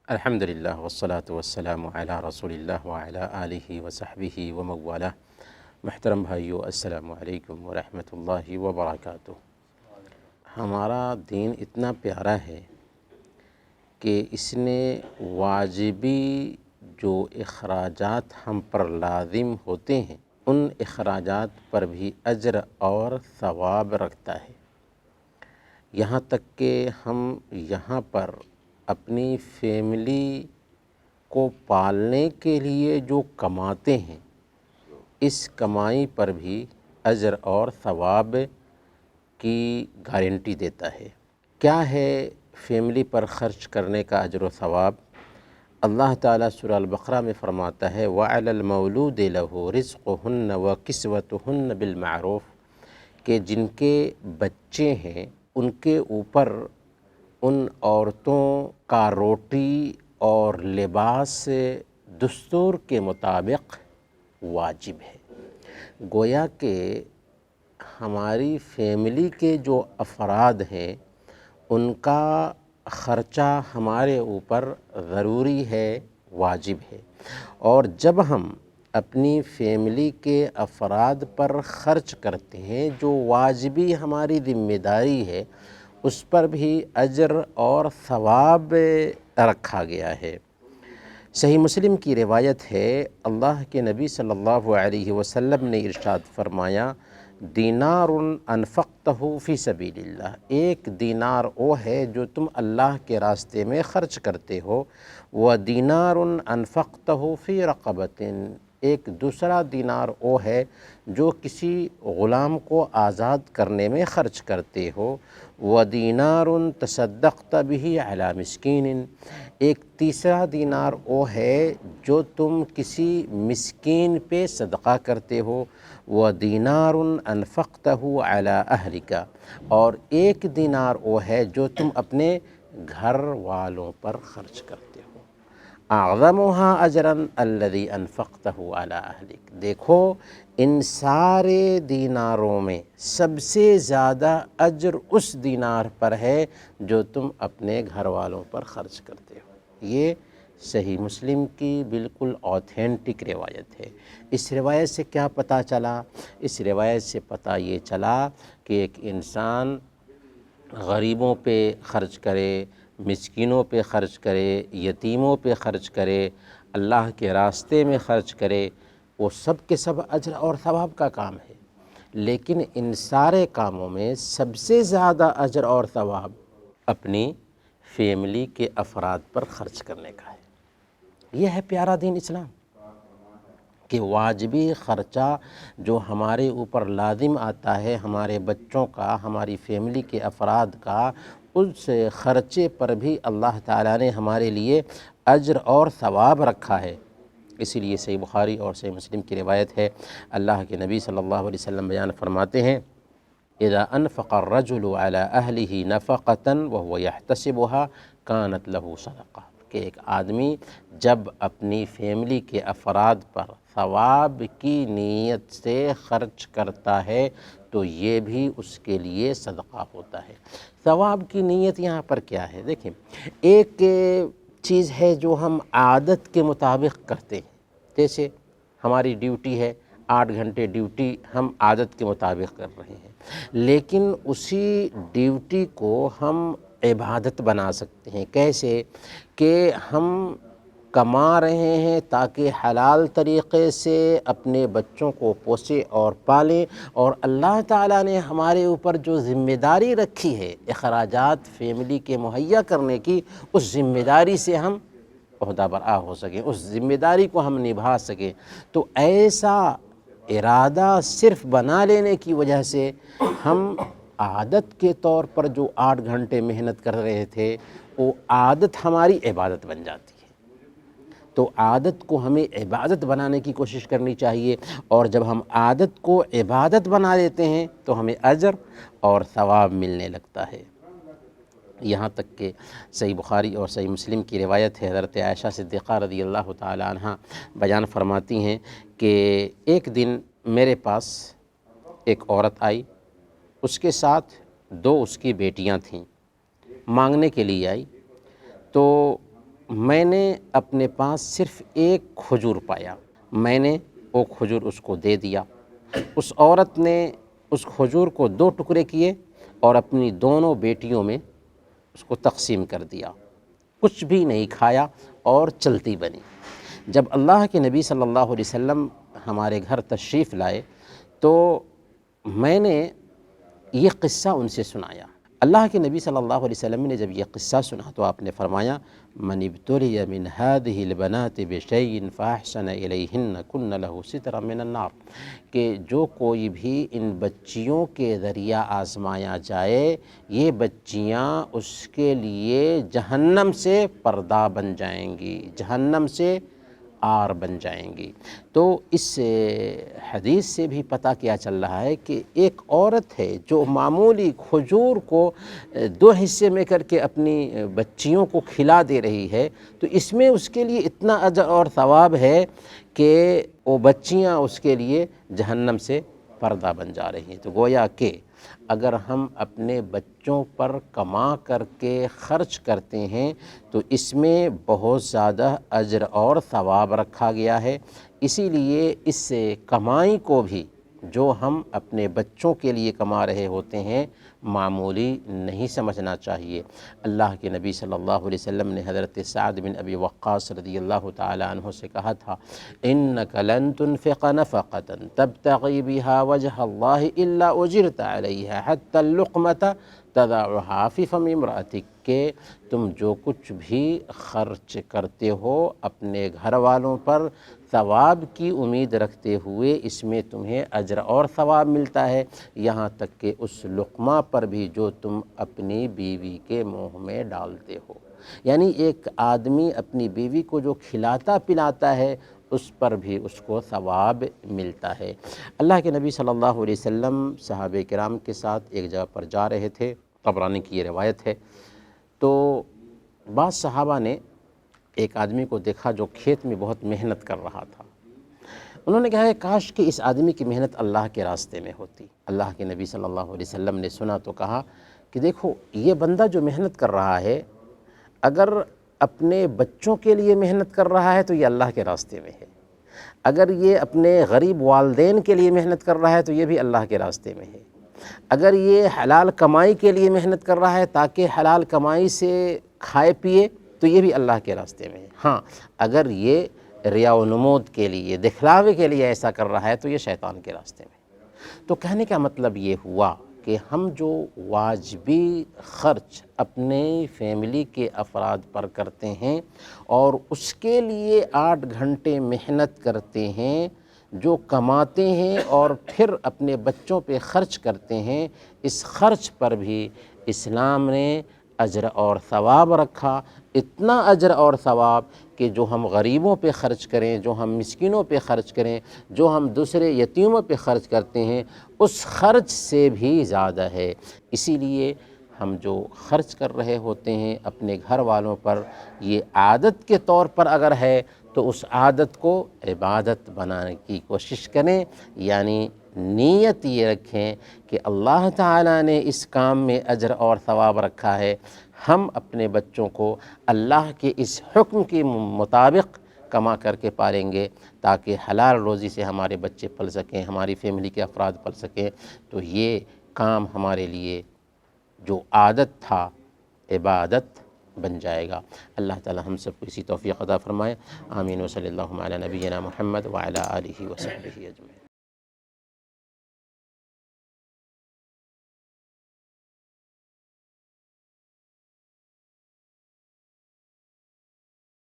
الحمدللہ والصلاة والسلام علی رسول اللہ وعلی آلہ وصحبہ وموالا۔ محترم بھائیو، السلام علیکم ورحمۃ اللہ وبرکاتہ۔ ہمارا دین اتنا پیارا ہے کہ اس نے واجبی جو اخراجات ہم پر لازم ہوتے ہیں ان اخراجات پر بھی اجر اور ثواب رکھتا ہے، یہاں تک کہ ہم یہاں پر اپنی فیملی کو پالنے کے لیے جو کماتے ہیں اس کمائی پر بھی اجر اور ثواب کی گارنٹی دیتا ہے۔ کیا ہے فیملی پر خرچ کرنے کا اجر و ثواب؟ اللہ تعالیٰ سورہ البقرہ میں فرماتا ہے وَعَلَى الْمَوْلُودِ لَهُ رِزْقُهُنَّ وَكِسْوَتُهُنَّ بِالْمَعْرُوفِ کہ جن کے بچے ہیں ان کے اوپر ان عورتوں کا روٹی اور لباس دستور کے مطابق واجب ہے۔ گویا کہ ہماری فیملی کے جو افراد ہیں ان کا خرچہ ہمارے اوپر ضروری ہے، واجب ہے، اور جب ہم اپنی فیملی کے افراد پر خرچ کرتے ہیں جو واجبی ہماری ذمہ داری ہے اس پر بھی اجر اور ثواب رکھا گیا ہے۔ صحیح مسلم کی روایت ہے، اللہ کے نبی صلی اللہ علیہ وسلم نے ارشاد فرمایا دینار انفقتہ فی سبیل اللہ، ایک دینار وہ ہے جو تم اللہ کے راستے میں خرچ کرتے ہو، ودینار انفقتہ فی رقبۃ، ایک دوسرا دینار وہ ہے جو کسی غلام کو آزاد کرنے میں خرچ کرتے ہو، ودینار تصدقت بہ علی مسکین، ایک تیسرا دینار وہ ہے جو تم کسی مسکین پہ صدقہ کرتے ہو، ودینار انفقتہ علی اہلک، اور ایک دینار وہ ہے جو تم اپنے گھر والوں پر خرچ کرتے ہو۔ اعظمھا اجرا الذی انفقتہ علی اہلک، دیکھو ان سارے دیناروں میں سب سے زیادہ اجر اس دینار پر ہے جو تم اپنے گھر والوں پر خرچ کرتے ہو۔ یہ صحیح مسلم کی بالکل آتھینٹک روایت ہے۔ اس روایت سے کیا پتہ چلا؟ اس روایت سے پتہ یہ چلا کہ ایک انسان غریبوں پہ خرچ کرے، مسکینوں پہ خرچ کرے، یتیموں پہ خرچ کرے، اللہ کے راستے میں خرچ کرے، وہ سب کے سب اجر اور ثواب کا کام ہے، لیکن ان سارے کاموں میں سب سے زیادہ اجر اور ثواب اپنی فیملی کے افراد پر خرچ کرنے کا ہے۔ یہ ہے پیارا دین اسلام کہ واجبی خرچہ جو ہمارے اوپر لازم آتا ہے، ہمارے بچوں کا، ہماری فیملی کے افراد کا، اس خرچے پر بھی اللہ تعالیٰ نے ہمارے لیے اجر اور ثواب رکھا ہے۔ اسی لیے صحیح بخاری اور صحیح مسلم کی روایت ہے، اللہ کے نبی صلی اللہ علیہ وسلم بیان فرماتے ہیں اذا انفق الرجل على اہلہ نفقۃ وهو يحتسبها كانت له صدقہ، کہ ایک آدمی جب اپنی فیملی کے افراد پر ثواب کی نیت سے خرچ کرتا ہے تو یہ بھی اس کے لیے صدقہ ہوتا ہے۔ ثواب کی نیت یہاں پر کیا ہے؟ دیکھیں، ایک چیز ہے جو ہم عادت کے مطابق کرتے ہیں، جیسے ہماری ڈیوٹی ہے 8 گھنٹے ڈیوٹی ہم عادت کے مطابق کر رہے ہیں، لیکن اسی ڈیوٹی کو ہم عبادت بنا سکتے ہیں۔ کیسے؟ کہ ہم کما رہے ہیں تاکہ حلال طریقے سے اپنے بچوں کو پوسے اور پالیں، اور اللہ تعالیٰ نے ہمارے اوپر جو ذمہ داری رکھی ہے اخراجات فیملی کے مہیا کرنے کی، اس ذمہ داری سے ہم عہدہ برآ ہو سکیں، اس ذمہ داری کو ہم نبھا سکیں۔ تو ایسا ارادہ صرف بنا لینے کی وجہ سے ہم عادت کے طور پر جو 8 گھنٹے محنت کر رہے تھے وہ عادت ہماری عبادت بن جاتی ہے۔ تو عادت کو ہمیں عبادت بنانے کی کوشش کرنی چاہیے، اور جب ہم عادت کو عبادت بنا لیتے ہیں تو ہمیں اجر اور ثواب ملنے لگتا ہے۔ یہاں تک کہ صحیح بخاری اور صحیح مسلم کی روایت ہے، حضرت عائشہ صدیقہ رضی اللہ تعالی عنہ بیان فرماتی ہیں کہ ایک دن میرے پاس ایک عورت آئی، اس کے ساتھ 2 اس کی بیٹیاں تھیں، مانگنے کے لیے آئی۔ تو میں نے اپنے پاس صرف ایک کھجور پایا، میں نے وہ کھجور اس کو دے دیا۔ اس عورت نے اس کھجور کو 2 ٹکڑے کیے اور اپنی دونوں بیٹیوں میں اس کو تقسیم کر دیا، کچھ بھی نہیں کھایا اور چلتی بنی۔ جب اللہ کے نبی صلی اللہ علیہ وسلم ہمارے گھر تشریف لائے تو میں نے یہ قصہ ان سے سنایا۔ اللہ کے نبی صلی اللہ علیہ وسلم نے جب یہ قصہ سنا تو آپ نے فرمایا من ابتلی من هذه البنات بشيء فاحسن الیہن کن له سترا من النار، کہ جو کوئی بھی ان بچیوں کے ذریعہ آزمایا جائے، یہ بچیاں اس کے لیے جہنم سے پردہ بن جائیں گی، جہنم سے آر بن جائیں گی۔ تو اس حدیث سے بھی پتہ کیا چل رہا ہے کہ ایک عورت ہے جو معمولی کھجور کو 2 حصے میں کر کے اپنی بچیوں کو کھلا دے رہی ہے، تو اس میں اس کے لیے اتنا اجر اور ثواب ہے کہ وہ بچیاں اس کے لیے جہنم سے پردہ بن جا رہی ہیں۔ تو گویا کہ اگر ہم اپنے بچوں پر کما کر کے خرچ کرتے ہیں تو اس میں بہت زیادہ اجر اور ثواب رکھا گیا ہے۔ اسی لیے اس کمائی کو بھی جو ہم اپنے بچوں کے لیے کما رہے ہوتے ہیں معمولی نہیں سمجھنا چاہیے۔ اللہ کے نبی صلی اللہ علیہ وسلم نے حضرت سعد بن ابی وقاص رضی اللہ تعالی عنہ سے کہا تھا انک لن تنفق نفقۃ تبتغی بها وجہ اللہ الا اجرت علیہا حتی اللقمۃ تضعها فی فم امرأتک، کہ تم جو کچھ بھی خرچ کرتے ہو اپنے گھر والوں پر ثواب کی امید رکھتے ہوئے، اس میں تمہیں اجر اور ثواب ملتا ہے، یہاں تک کہ اس لقمہ پر بھی جو تم اپنی بیوی کے منہ میں ڈالتے ہو۔ یعنی ایک آدمی اپنی بیوی کو جو کھلاتا پلاتا ہے اس پر بھی اس کو ثواب ملتا ہے۔ اللہ کے نبی صلی اللہ علیہ وسلم صحابہ کرام کے ساتھ ایک جگہ پر جا رہے تھے، طبرانی کی یہ روایت ہے، تو بعض صحابہ نے ایک آدمی کو دیکھا جو کھیت میں بہت محنت کر رہا تھا۔ انہوں نے کہا کہ کاش کہ اس آدمی کی محنت اللہ کے راستے میں ہوتی۔ اللہ کے نبی صلی اللہ علیہ وسلم نے سنا تو کہا کہ دیکھو یہ بندہ جو محنت کر رہا ہے، اگر اپنے بچوں کے لیے محنت کر رہا ہے تو یہ اللہ کے راستے میں ہے، اگر یہ اپنے غریب والدین کے لیے محنت کر رہا ہے تو یہ بھی اللہ کے راستے میں ہے، اگر یہ حلال کمائی کے لیے محنت کر رہا ہے تاکہ حلال کمائی سے کھائے پیے تو یہ بھی اللہ کے راستے میں ہے۔ ہاں اگر یہ ریا و نمود کے لیے، دکھلاوے کے لیے ایسا کر رہا ہے تو یہ شیطان کے راستے میں ہے۔ تو کہنے کا مطلب یہ ہوا کہ ہم جو واجبی خرچ اپنے فیملی کے افراد پر کرتے ہیں اور اس کے لیے 8 گھنٹے محنت کرتے ہیں، جو کماتے ہیں اور پھر اپنے بچوں پہ خرچ کرتے ہیں، اس خرچ پر بھی اسلام نے اجر اور ثواب رکھا، اتنا اجر اور ثواب کہ جو ہم غریبوں پہ خرچ کریں، جو ہم مسکینوں پہ خرچ کریں، جو ہم دوسرے یتیموں پہ خرچ کرتے ہیں اس خرچ سے بھی زیادہ ہے۔ اسی لیے ہم جو خرچ کر رہے ہوتے ہیں اپنے گھر والوں پر، یہ عادت کے طور پر اگر ہے تو اس عادت کو عبادت بنانے کی کوشش کریں، یعنی نیت یہ رکھیں کہ اللہ تعالیٰ نے اس کام میں اجر اور ثواب رکھا ہے، ہم اپنے بچوں کو اللہ کے اس حکم کے مطابق کما کر کے پالیں گے تاکہ حلال روزی سے ہمارے بچے پل سکیں، ہماری فیملی کے افراد پل سکیں۔ تو یہ کام ہمارے لیے جو عادت تھا عبادت بن جائے گا۔ اللہ تعالی ہم سب کو اسی توفیق عطا فرمائے۔ آمین و صلی اللہ علی نبینا محمد وعلی آلہ وصحبہ اجمعین۔